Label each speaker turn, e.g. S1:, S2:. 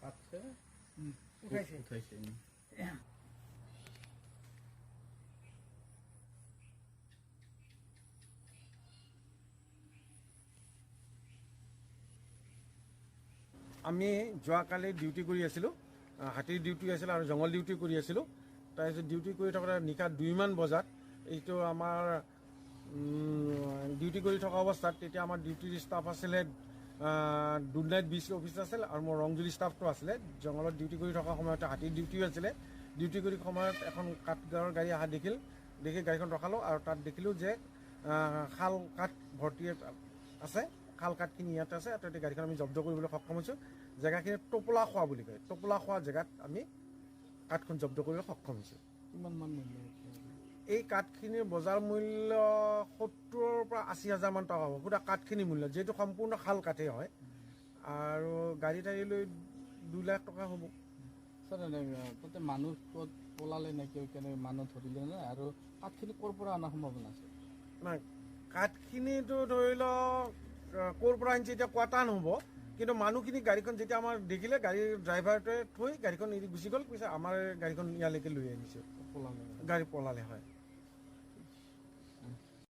S1: কাটছে
S2: উঠাইছে
S1: উঠাইছে
S3: আমি যোৱাকালি ডিউটি কৰি আছিলোঁ, হাতীৰ ডিউটি আছিল আৰু জংঘল ডিউটি কৰি আছিলোঁ। তাৰপিছত ডিউটি কৰি থাকোঁতে নিশা 2মান বজাত এইটো আমাৰ ডিউটি কৰি থকা অৱস্থাত তেতিয়া আমাৰ ডিউটিৰ ষ্টাফ আছিলে দুধনাইট BC অফিচ আছিল আৰু মোৰ ৰংজুলি ষ্টাফটো আছিলে। জংঘলত ডিউটি কৰি থকা সময়তে হাতীৰ ডিউটিও আছিলে। ডিউটি কৰি সময়ত এখন কাঠগাঁৱৰ গাড়ী অহা দেখি গাড়ীখন ৰখালোঁ আৰু তাত দেখিলোঁ যে শাল কাঠ ভৰ্তি আছে, শাল কাঠখিনি ইয়াতে আছে। তাতে গাড়ীখন আমি জব্দ কৰিবলৈ সক্ষম হৈছোঁ। জেগাখিনি টোপোলা খোৱা বুলি কয়, টোপোলা খোৱা জেগাত আমি কাঠখন জব্দ কৰিবলৈ সক্ষম হৈছোঁ।
S1: কিমান মান মূল্য?
S3: এই কাঠখিনিৰ বজাৰ মূল্য 70,000 পৰা 80,000 মান টকা হ'ব, গোটেই কাঠখিনি মূল্য, যিহেতু সম্পূৰ্ণ শাল কাঠেই হয়। আৰু গাড়ী টাড়ি লৈ 2 লাখ টকা হ'ব।
S1: ছাৰ তাতে মানুহ ক'ত পলালে নেকি, কেনেকৈ মানুহ ধৰিলে নে? আৰু কাঠখিনি ক'ৰ পৰা অনাৰ সম্ভাৱনা আছে?
S3: নাই, কাঠখিনিতো ধৰি লওক ক'ৰ পৰা আনিছে এতিয়া কোৱা টান হ'ব, কিন্তু মানুহখিনি গাড়ীখন যেতিয়া আমাৰ দেখিলে গাড়ীৰ ড্ৰাইভাৰটোৱে থৈ গাড়ীখন এৰি গুচি গ'ল, পিছে আমাৰ গাড়ীখন ইয়ালৈকে লৈ আনিছে,
S1: পলালে
S3: গাড়ী পলালে হয়।